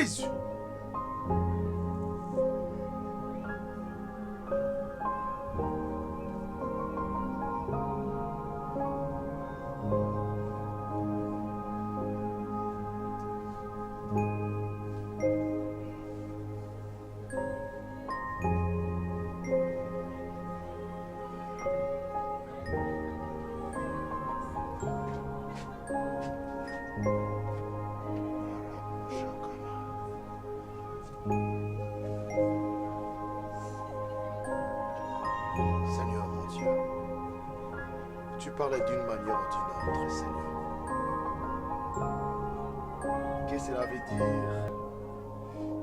Jésus. Seigneur mon Dieu, tu parlais d'une manière ou d'une autre, Seigneur. Qu'est-ce que cela veut dire?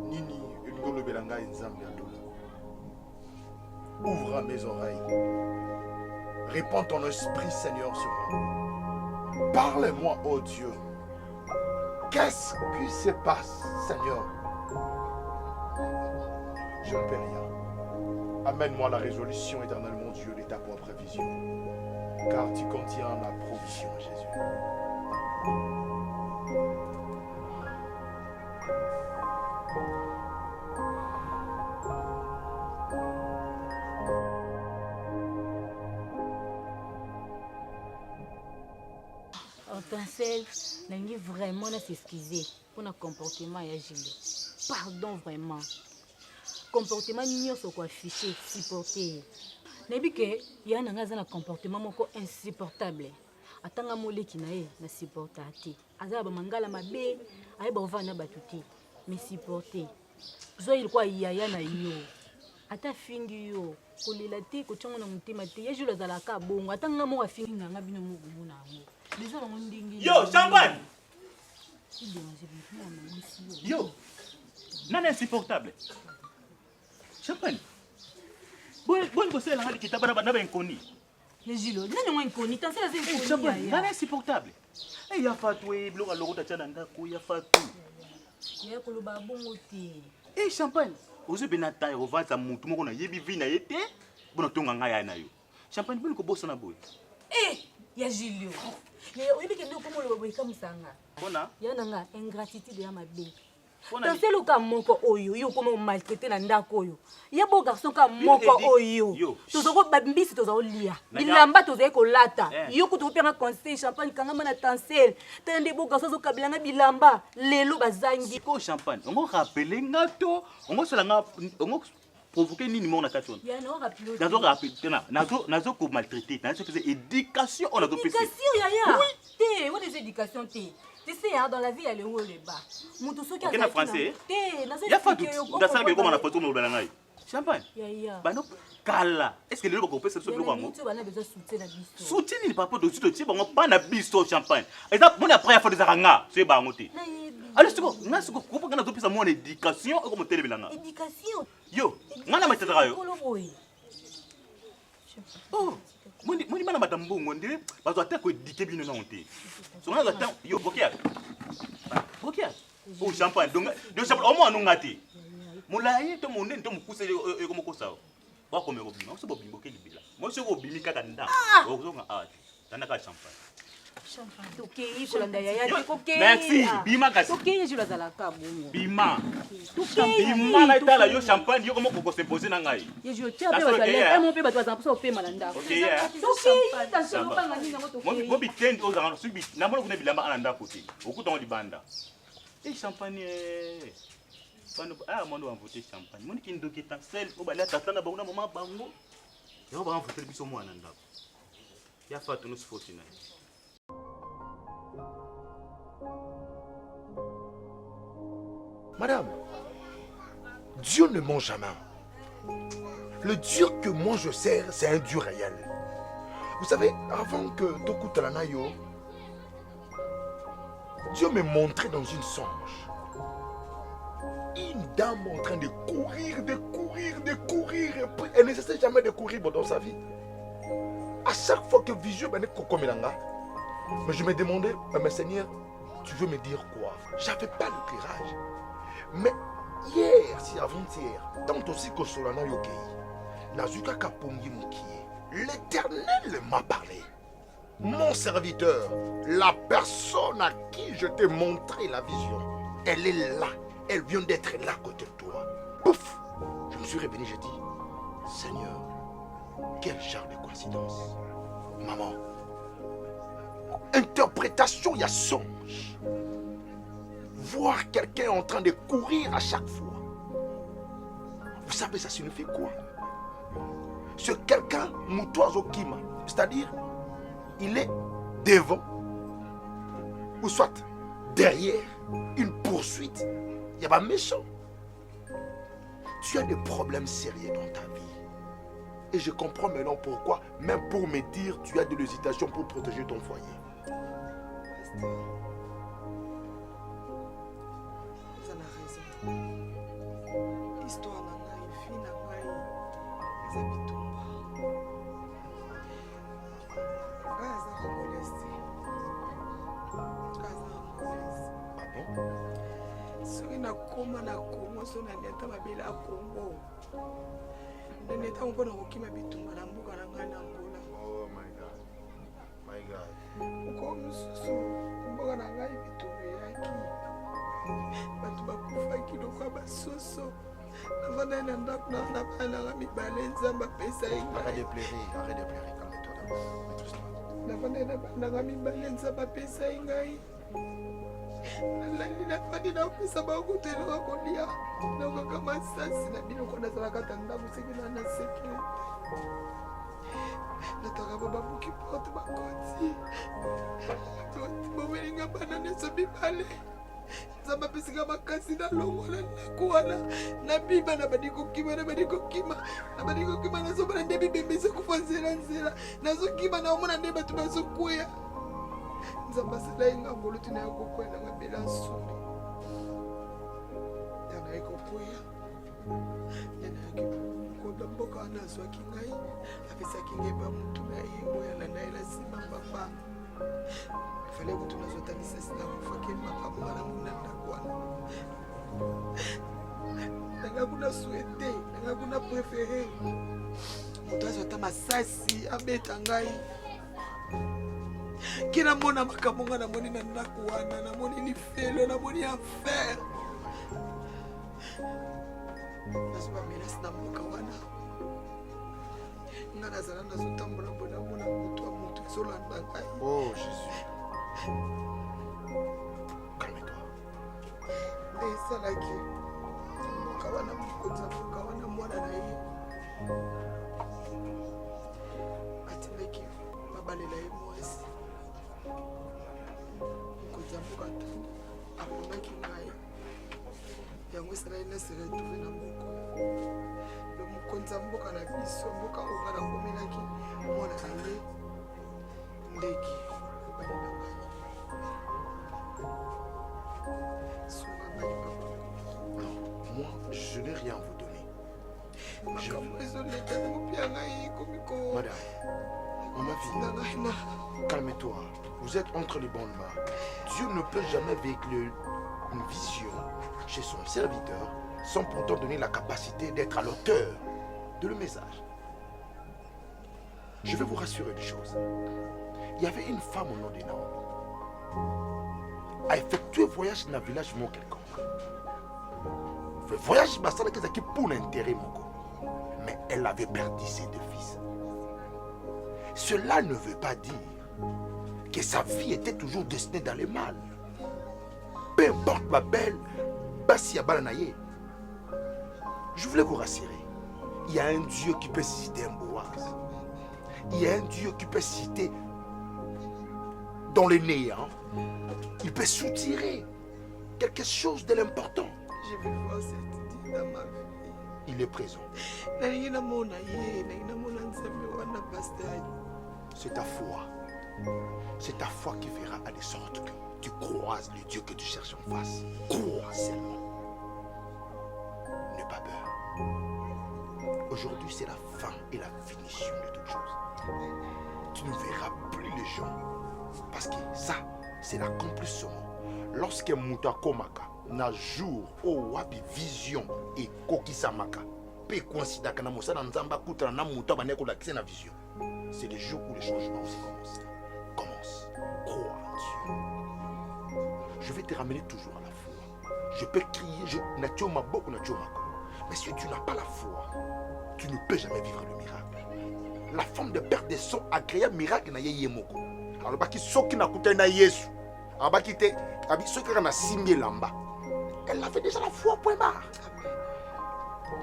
Nini, une golo belanga nzambe adolo. Ouvre mes oreilles. Répands ton esprit, Seigneur, sur moi. Parle-moi, oh Dieu. Qu'est-ce qui se passe, Seigneur? Je ne peux rien. Amène-moi la résolution, éternel mon Dieu, de ta propre vision. Car tu contiens la provision, Jésus. Antancel, je vraiment s'excuser pour notre comportement et Gilles. Pardon vraiment. Comportement mignon sur quoi affiché, supporté. Nabi que y a un comportement moko insupportable. Atanga mole ki na e na supportati. Azaba mangala mabe, aiba ovana batuti. Mais supporté. Zo ilikuwa yaya na yo. Ata fingi yo. Kolela te ko tongo na mutima te. Yeju la zalaka bongo. Atanga mo afingi nganga bino mugu na ngo. Bizo na ndingi. Yo, champagne. Yo. Nana insupportable. Champagne. Bon bosser la qui tabara bana ben koni. Les Gilo, nani mwa nkoni, tanse la zin Champagne, nana insupportable. Eh ya fatwe blonga loko tachana ndako ya fatu. Ya koloba bongo te. Eh champagne, ozo benata ya rovanza mutu moko na yebi vina yete. Bona tonga ngaya na yo. Champagne bino ko bossa na boy. Eh, ya Gilio. Ya oyebi ke ndo komo lo boy kamusanga. Bona? Ya nanga ingratitude ya mabe. Tanse lo ka moko oyo, yo komo maltraiter na ndako oyo. Ya bo garçon ka moko oyo. Tozoko babmbisi tozoko lia. Bilamba tozoko kolata. Yo ko topera conseil champagne kanga mana tansel. Tande bo garçon zo kabilanga bilamba. Lelo bazangi. Ko champagne. On rappeler ngato, on selanga on provoquer nini mo na kation. Ya no rappeler. Nazo rappeler nazo ko maltraiter, nazo faisait éducation on a do PC. Éducation ya. Oui. Té, on des éducation té. Tu sais, dans la vie, il y a le haut et le bas. Ok, na français. Il y a pas tout. Dans ça, comment on a photo, on a champagne. Bah non, cala. Est-ce que le logo peut se faire le bango? Soutien, il pas de soutien, on pas na bisto champagne. Et ça, mon après, il faut des aranga. C'est bangoté. Alors, c'est quoi? N'a ce qu'on comprend quand on a plus à mon éducation, ou comme télé bilanga. Éducation. Yo, moi na mettre là yo. Oh. Moi na madame bongo ndé, bazo ata ko éduquer bino na honte. So na ata yo bokia. Bokia. Oh champagne donc champagne au moins non ngati. Mulayi to monde to mukuse ko mokosa. Wa ko me ko bima, so bo bimbo ke libila. Moi so ko bimi kaka nda. O zo nga ati. Tanda ka champagne. Champagne. OK, kolanda yaya OK. Merci. Bima kasi. OK, je la zalaka bongo. Bima. Bima na tala yo champagne yo ko moko se poser na ngai. Je tiens pe bazala. Mon pe bato bazala so pe malanda. OK. OK, attention pas ngani na moto. Mo bi tend o zanga subi. Na mo ko ne bilamba ananda côté. Okuta on di banda. Et champagne moi on voter champagne. Mon ki ndoki tansel o bala tatana bango na mama bango. Yo ba voter biso mo ananda. Ya fatu no 49. Madame, Dieu ne ment jamais. Le Dieu que moi je sers, c'est un Dieu réel. Vous savez, avant que Toku Talanayo, Dieu me montrait dans une songe une dame en train de courir, et puis elle ne cessait jamais de courir dans sa vie. À chaque fois que vision venait Kokomelanga, mais je me demandais, mais Seigneur, tu veux me dire quoi? J'avais pas le courage. Mais hier, si avant-hier, tant aussi que Solana Yokei, Nazuka Kapongi Mukie, l'Éternel m'a parlé. Mon serviteur, la personne à qui je t'ai montré la vision, elle est là. Elle vient d'être là à côté de toi. Pouf! Je me suis réveillé, j'ai dit, Seigneur, quel genre de coïncidence. Maman, interprétation, il y a songe. Voir quelqu'un en train de courir à chaque fois. Vous savez, ça signifie quoi? Ce quelqu'un, Moutoise Okima, c'est-à-dire, il est devant, ou soit derrière une poursuite. Il n'y a pas méchant. Tu as des problèmes sérieux dans ta vie. Et je comprends maintenant pourquoi, même pour me dire, tu as de l'hésitation pour protéger ton foyer. Pasteur, vous en avez raison. Histoire na ngai, vie na ngai, eza bitumba. Ngai aza congolaise te. Ngai aza congolaise. Ah bon? Soki nakoma na Congo, so na leta mabele ya Congo. Na leta mpona kokima bitumba na mboka na ngai na Angola. Oh my God. My God. Moko mosusu mboka na ngai bitumba eyaki. Bato bakufaki lokwa basoso. Navanda na ndako na bana nanga mibale nzambe apesa ye ngai. Arrête de pleurer, calme-toi d'abord. Maîtrise-toi. Navanda na bana nanga mibale nzambe apesa ye ngai. Nalali nafandi napesa bakutelaka kolia nakaka masasi na biloko nazalaka ta ndako seki na naseki nataka bo babuki porte bakoti bomelinga bana nyonso mibale nzambe apesika makasi nalongola ndako wana nabiba na bandi kokima nazomona nde bibembisa kufa nzela nazokima naomona nde bato bazokweya nzambe asala ye ngangolo tina ya kokwea na mabele nsumbi yana ye kokwea yana yaki koda mboka wana azwaki ngai apesaki ngai bamutu na ye boyana na ye na nsima papa fale kutu nazwata lisasi na kofaki makambo wana mona ndako wana nanga kuna souhaite nanga kuna préféré moto azwata masasi abeta ngai kina mona makambo nga namoni na ndako wana namoni lifelo namoni enfer nazoba menasi na mboka wana nga nazala nazotambola mpona mona moto ya moto ezolanda ngai. Oh Jésus. Calme-toi. nde esalaki mboka wana mokonzi ya mboka wana mwana na ye atindaki babalela ye mwasi mokonzi ya mboka ntango aponaki ngai yango esala ye nasi retrouve na mboka lo mokonzi ya mboka na biso mboka oyo nga nakomelaki mwana na ye ndeki obali na ngai sunga ngai bakoko Non, moi, je n'ai rien à vous donner. makambo ezoleka na mopia ngai komiko Madame, ma na fille, ngai na calme-toi. Vous êtes entre les bonnes mains. Dieu ne peut jamais véhiculer une vision chez son serviteur sans pourtant donner la capacité d'être à l'auteur de le message. Je vais vous rassurer une chose. Il y avait une femme au nom de Naomi a effectué un voyage dans un village mon quelconque. Le voyage qui pour l'intérêt mon. Mais elle avait perdu ses deux fils. Cela ne veut pas dire que sa vie était toujours destinée dans le mal. Peu importe ma belle, Bassi Abalanaye. Je voulais vous rassurer. Il y a un Dieu qui peut citer un Boaz. Il y a un Dieu qui peut citer dans le néant. Il peut soutirer quelque chose de l'important. je vais voir cette dit dans ma vie. Il est présent. nalingi namona ye nalingi namona nzambe wana pasteur. C'est ta foi. C'est ta foi qui fera à de sorte que tu croises le Dieu que tu cherches en face. Crois seulement. N'aie pas peur. Aujourd'hui, c'est la fin et la finition de toute chose. Tu ne verras plus les gens. Parce que ça, c'est l'accomplissement. Lorsque Moutakomaka na jour au wabi vision et kokisamaka pe coïncida kana mosala nzamba kutana na muta baneko la na vision. C'est le jour où le changement aussi commence. Commence. Crois en Dieu. Je vais te ramener toujours à la foi. Je peux crier, mais si tu n'as pas la foi, tu ne peux jamais vivre le miracle. La forme de perdre des sons agréable miracle na yeye moko. Alors baki soki na kuta na Yesu. Alors baki te abi soki na simbi lamba. Elle avait déjà la foi point barre.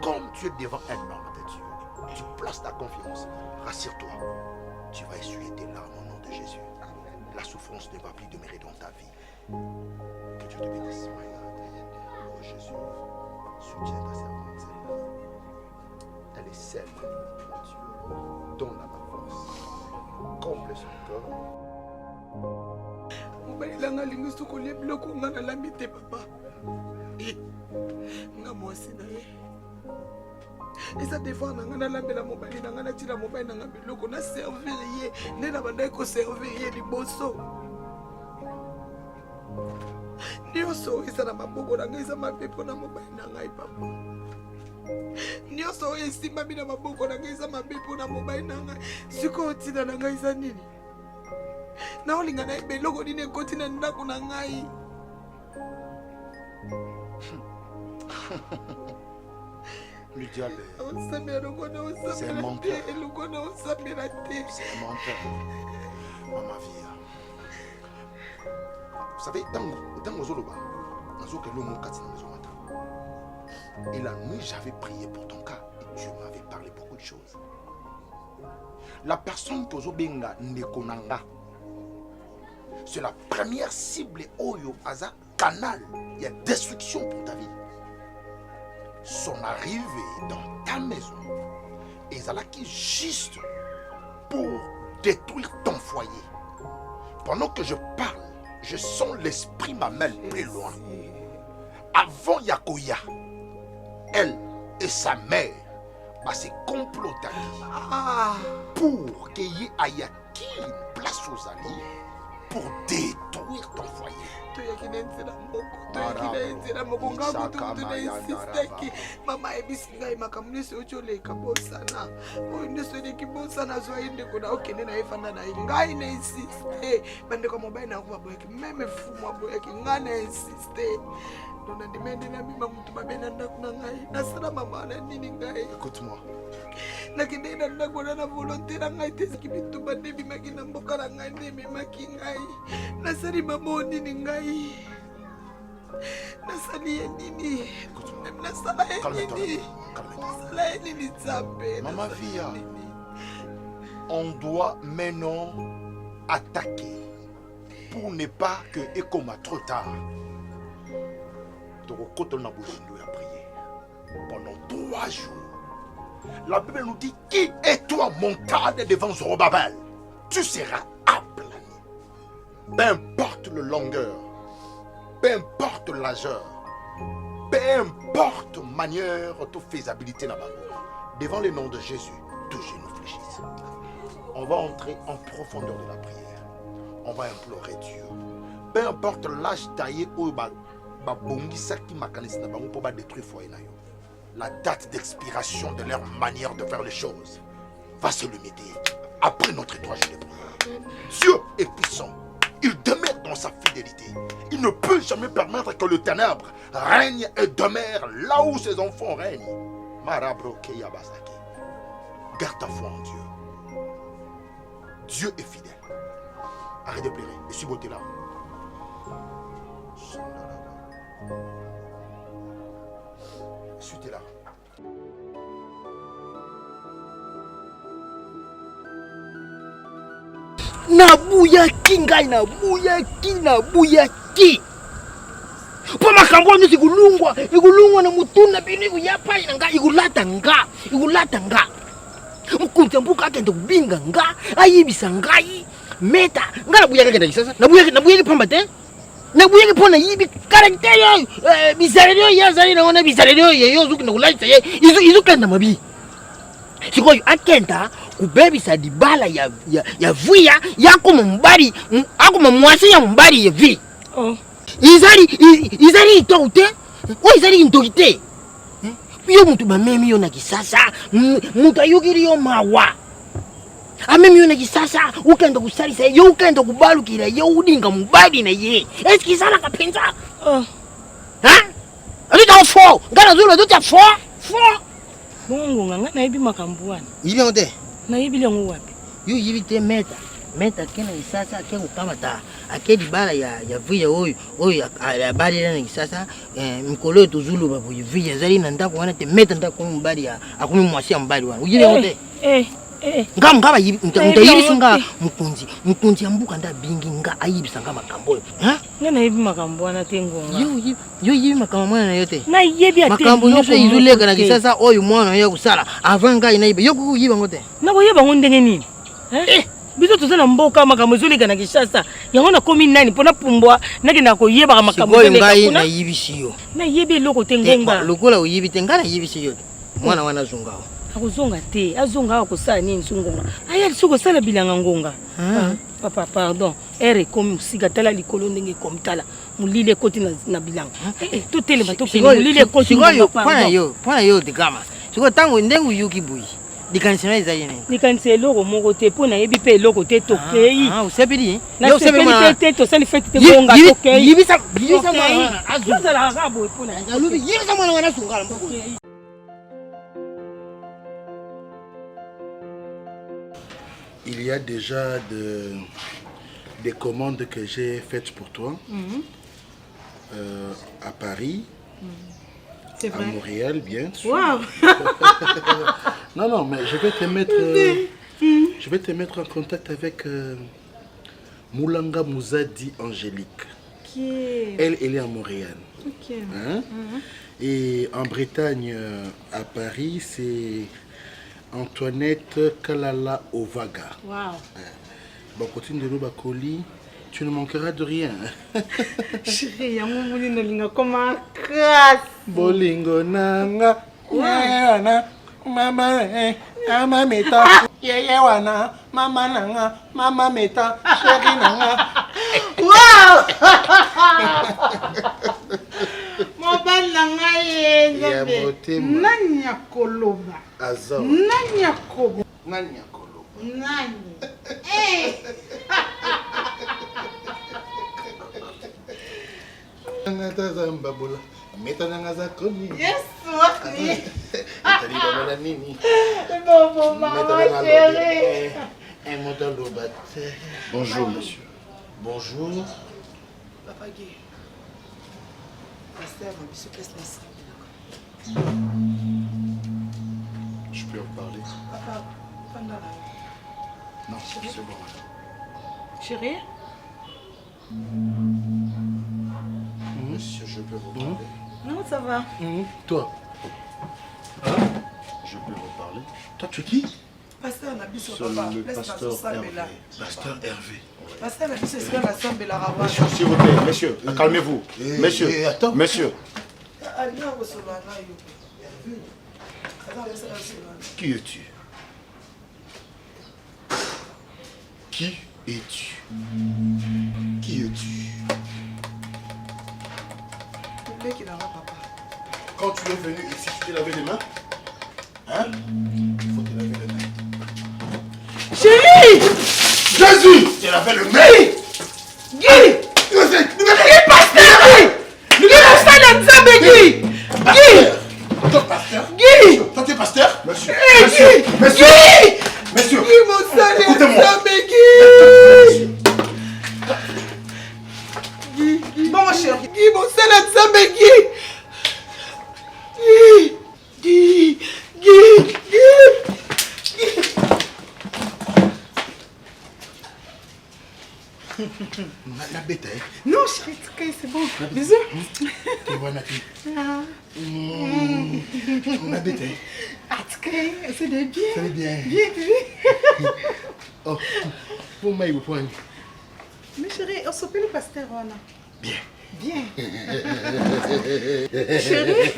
Comme tu es devant un homme de Dieu, tu places ta confiance. Rassure-toi, tu vas essuyer tes larmes au nom de Jésus. La souffrance ne va plus demeurer dans ta vie. Que Dieu te bénisse. Oh Jésus, soutiens ta servante celle-là. Elle est celle de Dieu. Donne-la la force. Comble son cœur. Mobali langa lingi sokolia biloko nga nalambi te papa. Nga mwasi na ye. Eza devoir na nga nalambela mobali na nga natina mobali na nga biloko na servir ye. Nde na bandai ko servir ye liboso. Nyonso eza na maboko na nga eza mabe mpona mobali na ngai papa. Nyonso esimbami na maboko na nga eza mabe mpona mobali na ngai. Sikoyo ntina na ngai eza nini? Naolinga na ye biloko nini ekoti na ndako na ngai. Le diable, c'est un menteur. C'est un menteur. Maman vie. Vous savez, dans Ozoloba, et la nuit, j'avais prié pour ton cas et Dieu m'avait parlé beaucoup de choses. La personne que Ozobenga Nekonanga, c'est la première cible Oyo Aza canal. Il y a destruction pour ta vie. Son arrivée dans ta maison est là qui juste pour détruire ton foyer. Pendant que je parle, je sens l'esprit m'amène plus loin. Avant Yakoya, elle et sa mère se complotent pour qu'il y ait une place aux alliés pour détruire ton foyer. Mama ebisinga makamnisi ocholeka bosana oinde sodeki bosana zoinde kuna okende na efanda na ngai na insiste bande kwa mobile na kwa boyeki meme fumu boyeki ngana insiste dona dimende na mima mtu babena ndakuna ngai nasala mama na nini ngai. Écoute-moi. Nakende na ndakuna na volontaire ngai teziki bitu bande bimaki na mboka na ngai ndemi maki ngai nasali mama nini ngai. Maman Via, on doit maintenant attaquer pour ne pas que Ekoma trop tard. Donc, quand on a besoin de prier pendant 3 jours, la Bible nous dit: qui est toi, montagne devant Zorobabel? Tu seras aplani. Peu importe la longueur, peu importe l'âgeur, peu importe manière de faisabilité devant le nom de Jésus, tous genoux fléchissent. On va entrer en profondeur de la prière. On va implorer Dieu. Peu importe l'âge taillé ou la date d'expiration de leur manière de faire les choses va se limiter après notre 3 jours de prière. Dieu est puissant. Il demeure dans sa fidélité. Il ne peut jamais permettre que le ténèbre règne et demeure là où ses enfants règnent. Garde ta foi en Dieu. Dieu est fidèle. Arrête de pleurer. Et suis beauté là. Suis là. Nabuyaki ngai nabuyaki po makambo nyusi igulungwa na mutuna bini kuyapa nga igulata nga mkunza mbuka akenda kubinga nga ayibisa ngai meta nga nabuyaki kenda kisasa nabuyaki pamba te nabuyaki pona yibi karakter yo bizarelio yazali na ona bizarelio yeyo zukina kulajisa ye izukenda mabi sikoyo akenda kubebisa dibala ya vuya yakoma mbari akoma mwasi ya mbari ya vi. Izali itoute o izali intokite yo mutu bamemi yo na kisasa mutu ayugiri yo mawa amemi yo na kisasa ukenda kusalisa yo ukenda kubalukira yo udinga mbari na ye eski sala kapenza fo. Ngana zolo do fo. Fo. Bongo nga naibi makambo wana. Yibi ngote. Naibi lengo wapi? Yo yibi te meta kena isasa ke kukamata akedi bala ya vuya oyo bali na isasa mikolo tozulu ba vuya zali na ndako wana te meta ndako mbali ya akumi mwasi mbali wana. Yibi ngote. Ngaba yibi ntayibi singa mkunzi ambuka nda bingi nga ayibi sanga makambo. Nga naibi makambo wana te ngonga. Yo yibi makambo mwana yote. Na yebi ate. Makambo nyose izuleka na kisasa oyo mwana ya kusala avanga inaibe yo kuyiba ngote. Na boyeba ngondenge nini? Biso tozana mboka makambo ezoleka na Kishasa. Yango na komi nani pona pumbwa nake na koyeba makambo ezoleka kuna. Na yibi siyo. Na yebi eloko te ngonga. Lokola uyibi te ngana yibi siyo. Mwana wana zungao. Akuzonga te, azonga akosala nini ngonga. Aya soko sala bilanga ngonga. Papa pardon. Ere comme musika tala likolo ndenge comme tala. Mulile koti na bilanga. To tele bato pe mulile koti. Pona yo de kama. Siko tango ndengu yuki bui. Dikansema ezayene. Dikansema eloko moko te pona yebi pe eloko te tokei. Usepeli. Yo sepeli te to sali fete te bonga tokei. Yibisa mwana. Azala rabo pona. Alubi yibisa mwana wana sungala mboko. Il y a déjà des commandes que j'ai faites pour toi à Paris, à Montréal, bien sûr. Wow. Non, mais je vais te mettre en contact avec Moulanga Mouzadi Angélique. Elle est à Montréal. Hein? Et en Bretagne, à Paris, c'est Antoinette Kalala Ovaga. Wow. Bon, continue de l'Obakoli, tu ne manqueras de rien. Chérie, y'a mon bolingo linga comme un crasse. Bolingo nanga, wana, mama, mama meta, yeye wana, mama nanga, mama meta, chérie nanga. Wow! Mon ban nanga ye, nanya koloba. Azor. Nanya kobo. Nanya koloba. Nanya. Eh! Nanga zambabula. Meta nanga za komi. Yes, wani. Tali baba nini? Bon, maman chérie. Un modèle au bâtiment. Bonjour, monsieur. Bonjour. Papa Guy. Pasteur, on se casse la salle. Je peux en parler? Papa, pendant la... Non, c'est bon. Chérie? Monsieur, je peux vous parler? Non, ça va. Toi? Hein? Je peux vous parler? Toi, tu es qui? Pasteur, on a bis C'est le pasteur Hervé. Pasteur Hervé. Pasteur, on a bis sur la salle la rawa. Monsieur, s'il vous plaît, monsieur, calmez-vous. Monsieur, attends. monsieur. Qui es-tu? Qui es-tu? Qui es-tu? Quand tu es venu ici, tu t'es lavé les mains? Hein? Il faut te laver les mains. Chérie! Jésus! Tu t'es lavé les mains! Guy! Guy, pasteur! Guy, pasteur! Guy! Toi, pasteur? Guy! Toi, tu es pasteur? Monsieur! Guy! Monsieur! Guy! Monsieur! Guy, mon sale Écoutez-moi! Guy! Bon, chérie. Guy, mon sale Nzambe, Guy! Guy! Guy! La bête, hein? Non, chérie, c'est bon. Bisous. Tu vois, Nati? La bête, hein? C'est bien. C'est bien. Bien. Oh, pour moi, il vous prend. Mais chérie, on s'appelle le pasteur, Rona. Bien. Bien. Chérie.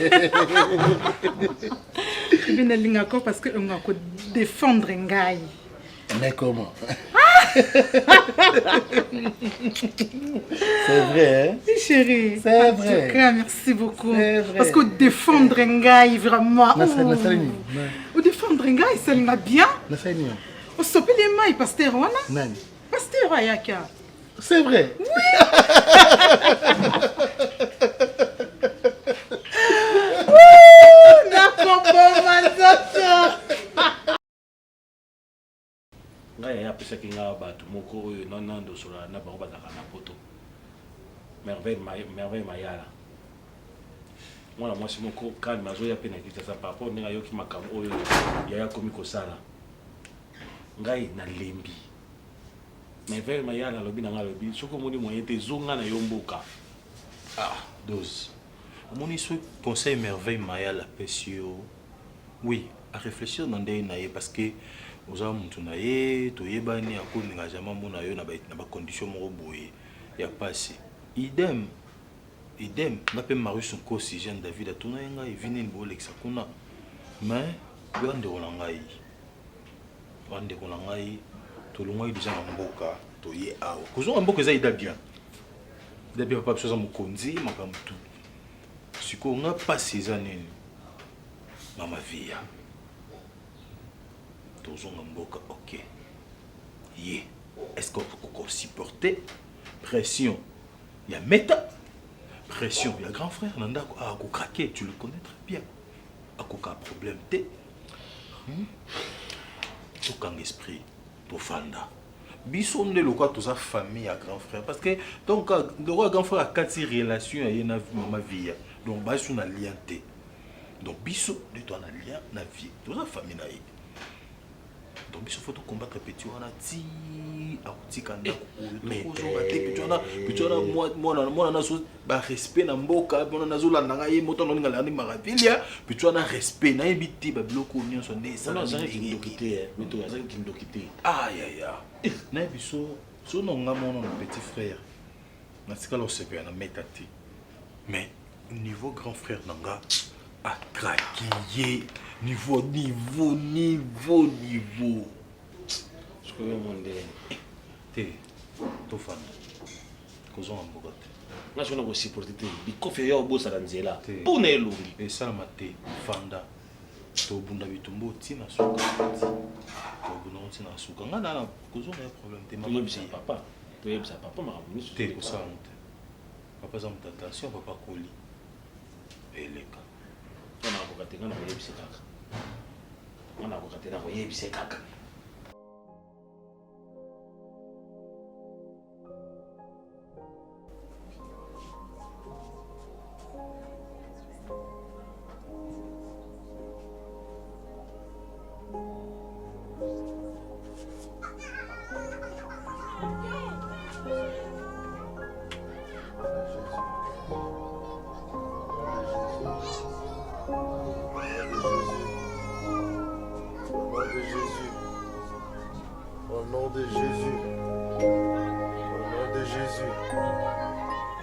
Je viens de l'ingako parce qu'on va défendre un gars. Mais comment? C'est vrai, hein? Oui, chérie. C'est En vrai. tout cas, merci beaucoup. C'est vrai. Parce que défendre un gars, vraiment. Nasani. Ou défendre un gars, ça l'a bien. Nasani. On s'appelle les mailles, pasteur, Rona. Nani. Pasteur, Ayaka. C'est vrai. ngai apesaki nga bato moko oyo nonando sola na bango bazalaka na poto merveille mayala mwana mwasi moko kalme azoya mpe na kinshasa par rapport ndenge ayoki makambo oyo yaya komi kosala ngai nalembi merveille mayala alobi na ngai alobi soki omoni moyen te zonga na yo mboka dose omoni so conseil merveille mayala apesi yo oui à réfléchir dans ndenge na ye parce que oza mutu na ye toyebani akolinga jamai mona yo na bacondition moko boye ya pasi idem nga mpe marius nkosi jean david atuna ye ngai evi nini boolekisa kuna mais yo andeko na ngai tolongwaki deja na mboka toye awa kozonga mboka eza ida bien papa biso aza mokonzi makambo tu sikoyo nga pasi eza nini mama via tozonga mboka ok ye est-ce que on supporter pression ya meta pression ya grand frère na ndako akokrake tu le connais très bien akoka problème te tokanga esprit tofanda biso nde lokwa toza famille ya grand frère parce que donc lokwa grand frère akati relation ye na mama via donc baso na lien te donc biso nde toa na lien na vie toza famille na ye donc biso faut combattre petit wana ti akutika ndako tozonga te petit wana mwana nazo ba respect na mboka mwana nazo landa ngai moto noninga landi maravilia petit wana respect na yebi ti ba biloko nyonso nde ça na zaki kindokité mito ya zaki kindokité ya na biso so nonga mona na petit frère na tika lo sepe na metati mais niveau grand frère nanga a craqué niveau ce que yo monde te to fanda kozonga mboka te nga sona ko supporter te bikofe yo bosala nzela pona elongi esalama te fanda tobunda bitumba otina suka nga nana kozonga ya problème te toyebisa papa makambo nyonso te kosala mo te papa aza moto attention papa koli eleka nga nakoka te nga nakoyebise kaka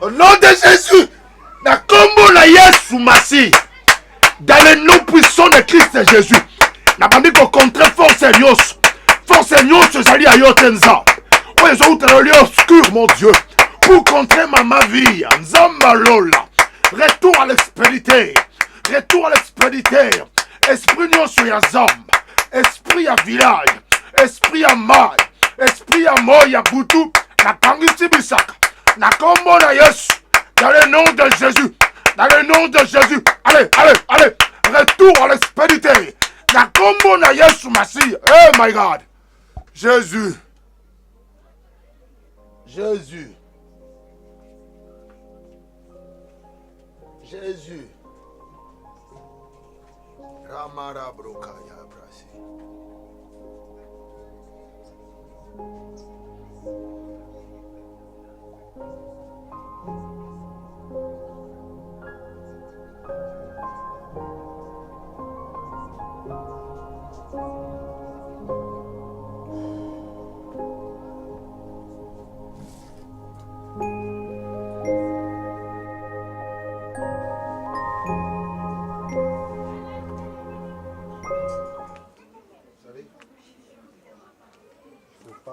Au nom de Jésus, na kombo na Yesu Masi, dans le nom puissant de Christ Jésus, na bandi ko contre force nyonso zali a yotenza. Ouais, ils ont outre lieu obscur, mon Dieu, pour contrer ma vie, Nzamba Lola. Retour à l'expédité, esprit nyonso ya Zamba, esprit ya village, esprit ya mai, esprit ya moya butu, na kangisi bisaka. Na kombo na Yesu, dans le nom de Jésus, allez, retour à l'expédité, na kombo na Yesu Masi, oh my God, Jésus, Ramara Brokaya Brasi.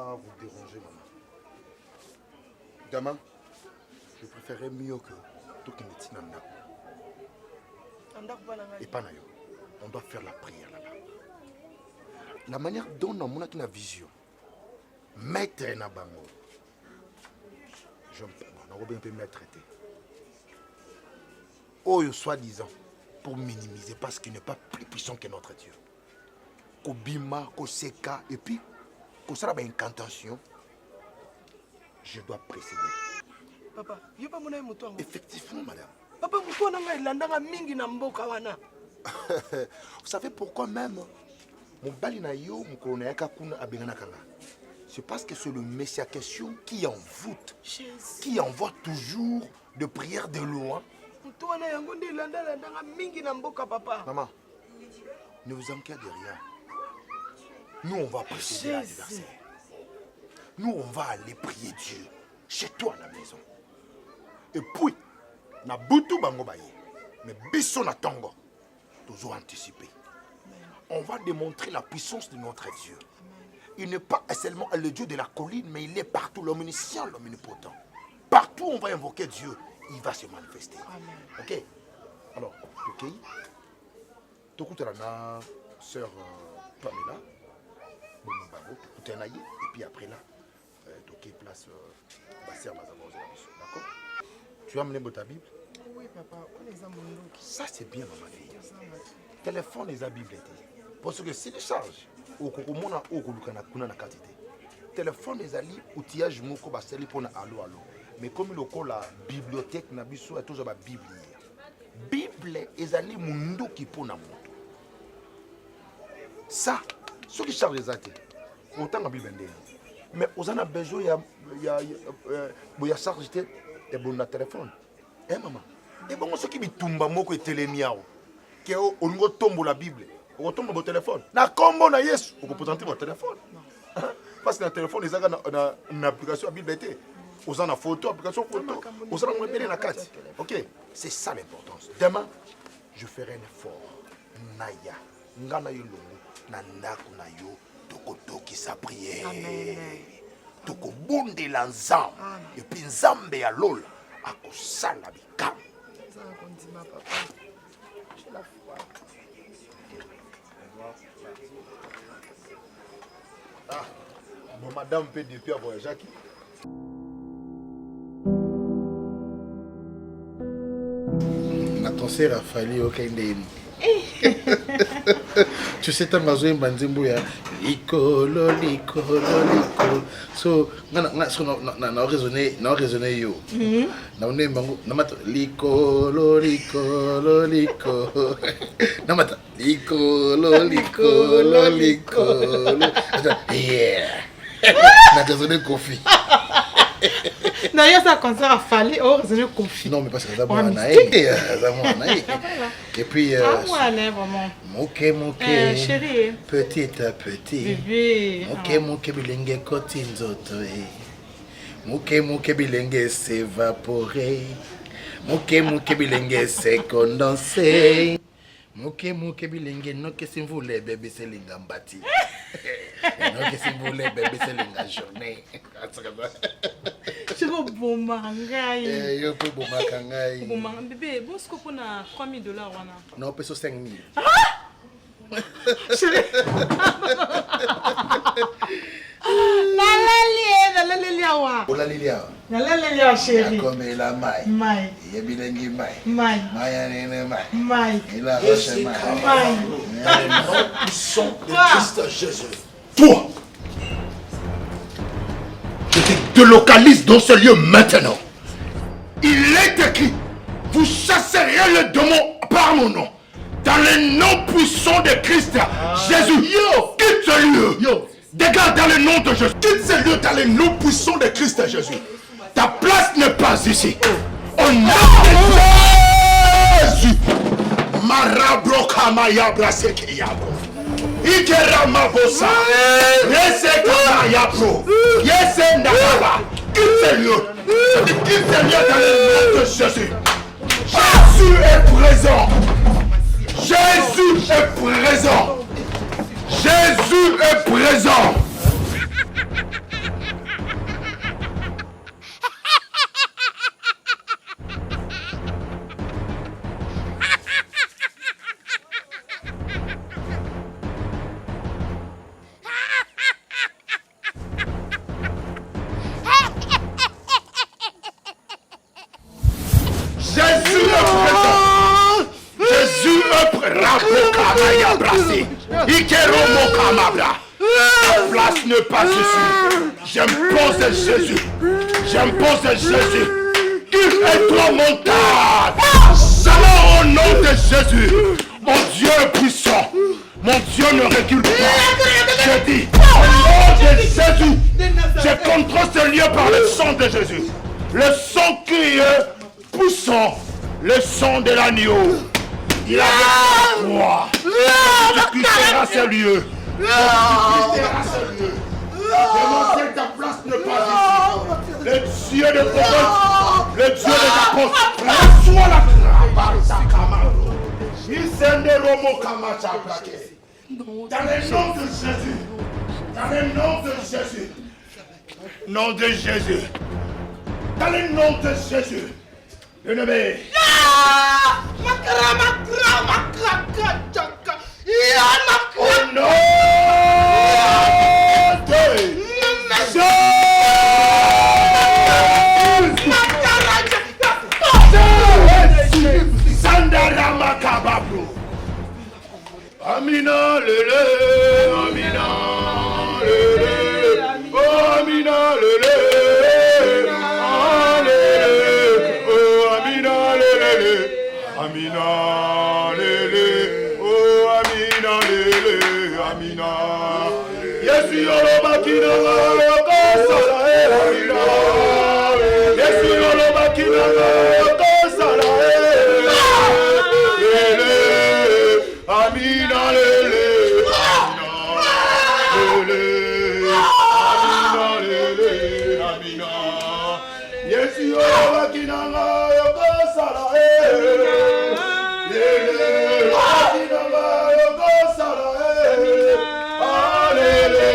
Vous déranger, maman. Gamin, je préférais mieux que tout qui me tient et pas naïo. On doit faire la prière là-bas. La manière dont on a une vision, maître na bango. Je ne peux pas mettre traité. Oh, soi-disant, pour minimiser parce qu'il n'est pas plus puissant que notre Dieu. Kobima, Koseka, et puis, Kosara ba incantation, je dois précéder. Papa, yo pas mon moto. Effectivement, madame. Papa, pourquoi on a landanga mingi na mboka wana? Vous savez pourquoi même mon balinayo, mon colonel Kakuna Abengana Kanga? C'est parce que c'est le Messie à question qui envoûte, qui envoie toujours de prières de loin. Maman, ne vous inquiétez de rien. Nous, on va précéder l'anniversaire. Nous, on va aller prier Dieu chez toi à la maison. Et puis, na butu bango baye, mais biso na tongo, toujours anticipé. On va démontrer la puissance de notre Dieu. Il n'est pas seulement le Dieu de la colline, mais il est partout, l'omniscient, l'omnipotent. Partout où on va invoquer Dieu, il va se manifester. Amen. Ok? Alors, ok? Tout la sœur Pamela, et puis après là, ok, place Basser Mazabose. D'accord? Tu as amené ta Bible? Oui, papa. Ça, c'est bien, ma fille. Téléphone les Bible. Parce que si les charges, au Kokomona, au Kolukana, na quantité. Téléphone les alliés, outillage moko baseli pour na allo. Mais comme le col la bibliothèque na biso est toujours la Bible. Bible les alliés mundo qui pour na moto. Ça, ceux qui chargent les athées, autant la Bible. Mais on a besoin il y a charge et bon na téléphone. Eh maman. Et bon ceux qui bitumba moko et télémiao. Que on go tombe la Bible. On tombe au téléphone. Na combo na Yesu, on peut présenter votre téléphone. Parce que le téléphone les a une application à Bible été. Aux en a photo, application photo. Aux en a repéré la carte. OK, c'est ça l'importance. Demain, je ferai un effort. Naya, ngana yo longo, nanda kuna yo, toko qui sa prière. Toko bonde la nzam. Et puis nzambe ya lola akosala bikam. Ça continue papa. J'ai la foi. Ah, bon, madame peut depuis avoir Jacques. Na concert a fallu au Kendeni. Tu sais tant mazo mbandimbu ya likolo. So na so na raisonner yo. Na one mbangu na mata likolo. Na mata likolo. Yeah. Na raisonner Kofi. D'ailleurs, ça concert a fallu au raisonner Kofi. Non, mais parce que ça moi Et puis Moke, chérie. Petit à petit. Bébé. Moke bilenge kotinzoto. Moke bilenge s'évaporer. Moke bilenge se condenser. Moke bilenge no que si vous les bébés c'est l'ingambati. Non que si vous les bébés c'est l'ingajorné. Je veux bon mangai. Yo peux bon mangai. Bon mangai bébé, bon ce qu'on a $3,000 wana. Non, peso 5,000. Chérie. La lilia. Ola lilia. La lilia chérie. Comme la maille. Maille. Yebilengi maille. Maille. Maille maille. Maille. Il a roche maille. Maille. Ils sont de Christ Jésus. Toi, je te délocalise dans ce lieu maintenant. Il est écrit, vous chasserez le démon par mon nom. Dans le nom puissant de Christ Jésus. Yo, quitte ce lieu. Yo, dégage dans le nom de Jésus. Quitte ce lieu dans le nom puissant de Christ Jésus. Ta place n'est pas ici. Au nom de Jésus. Marabro kamaya brasekiyabo. Ikerama bossa. Rese kamaya pro. Yese ndaba. Quitte ce lieu. Quitte ce lieu dans le nom de Jésus. Jésus est présent. Jésus est présent. Jésus est présent. Jésus est présent. Jésus déplacer. Ikeromo Kamabra. Ta place n'est pas Jésus. J'impose Jésus. J'impose Jésus. Qu'il est toi montagne. Seigneur, au nom de Jésus. Mon Dieu est puissant. Mon Dieu ne recule pas. Je dis, au nom de Jésus, je contrôle ce lieu par le sang de Jésus. Le sang qui est puissant. Le sang de l'agneau. Il a le droit. Tu quitteras ce lieu. Tu quitteras ce lieu. Dénoncer ta place ne pas ici. Le Dieu de prophète, le Dieu des apôtres, reçois la dans le nom de Jésus. Dans le nom de Jésus. Nom de Jésus. Dans le nom de Jésus. Le nommé. Au nom Amina lele, Amina lele, oh Amina lele, oh Amina lele, Amina lele, oh Amina lele, Amina. Yesu yolo makina yoko sala Amina. Yesu yolo makina yoko sala Amina lele, Amina lele, Amina lele, Amina. Yesu yoba kinanga yoko sala lele, kinanga yoko sala lele,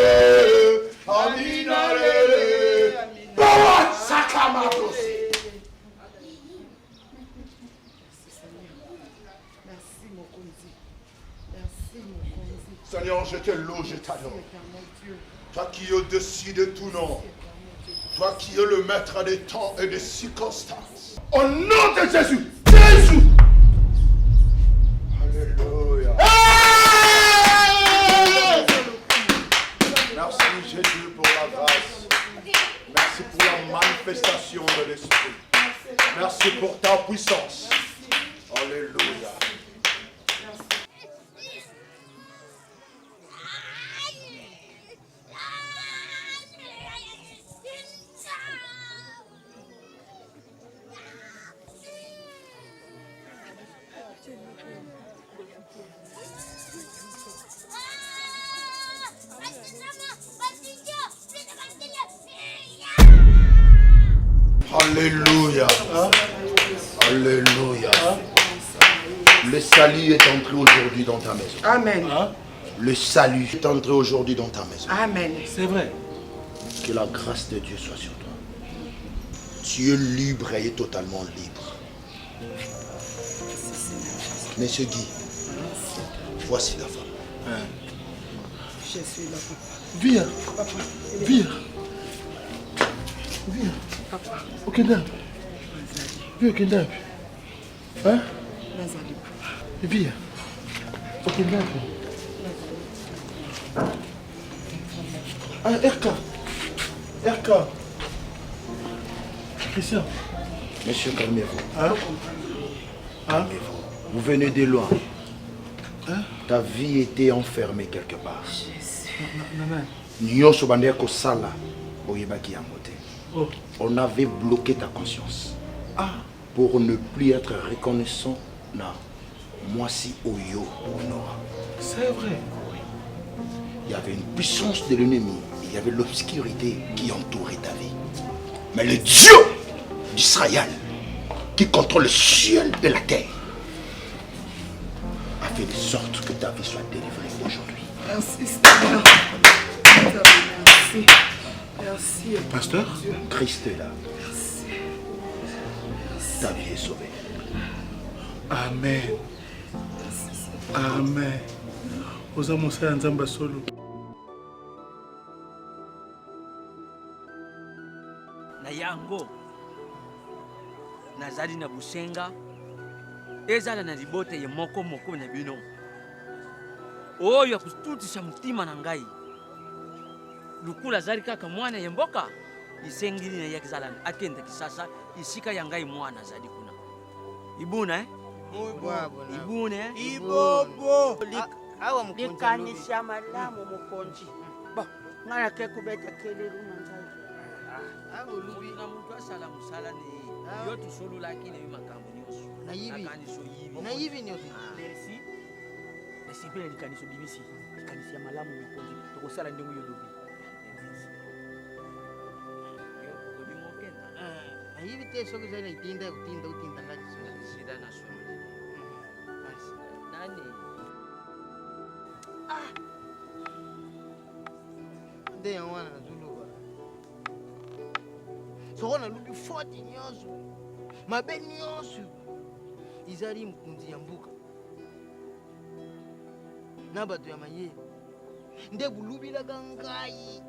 Amina lele. Bawa sakamatos. Seigneur, je te loue, je t'adore. Toi qui es au-dessus de tout nom. Toi qui es le maître des temps et des circonstances. Au nom de Jésus. Jésus. Alléluia. Merci Jésus pour la grâce. Merci pour la manifestation de l'Esprit. Merci pour ta puissance. Alléluia. Alléluia. Alléluia. Le salut est entré aujourd'hui dans ta maison. Amen. Le salut est entré aujourd'hui dans ta maison. Amen. C'est vrai. Que la grâce de Dieu soit sur toi. Tu es libre et totalement libre. Monsieur Guy, voici la femme. Je suis là, papa. Viens. Papa. Viens. Viens. Papa. Okenda. Viens, Okenda. Hein? Nazali. Viens. Okenda. Ah, RK. Christian. Monsieur, calmez-vous. Hein? Calmez-vous. Vous venez de loin. Hein? Ta vie était enfermée quelque part. Nyonso bandeko kosala oyebaki yango te. On avait bloqué ta conscience. Pour ne plus être reconnaissant. Non. Moi si Oyo Honora. C'est vrai. Oui. Il y avait une puissance de l'ennemi. Il y avait l'obscurité qui entourait ta vie. Mais le Dieu d'Israël, qui contrôle le ciel et la terre, a fait de sorte que ta vie soit délivrée aujourd'hui. Merci Seigneur. Merci. Merci. Pasteur? Christ est là. Merci. Ta vie est sauvée. Amen. Amen. Oza mosala nzamba solo. Na yango nazali na busenga ezala na libota ye moko na bino oyo akututisa mutima na ngai lukula azali kaka mwana ya mboka isengili na yakizalani akenda kisasa isika ya ngai mwana azali kuna ibuna ibune ibobo awa likanisa malamu mukonzi bo ngala ke kubeta kelelu manzai awo lubi na muntu asala musala ni yo tusolola kine makambo nyoso na yibi akaniso yibi na yibi nyoso merci merci pele likanisa bibisi likanisa malamu mukonzi tokosala ndengo yo lubi na yibi te soki zali itinda ngati shida na solo nani nde ya wana nazuluba soko nalubi foti nyonso mabe nyonso izali mkunzi ya mbuka na bato ya mayele nde bulubilaka ngai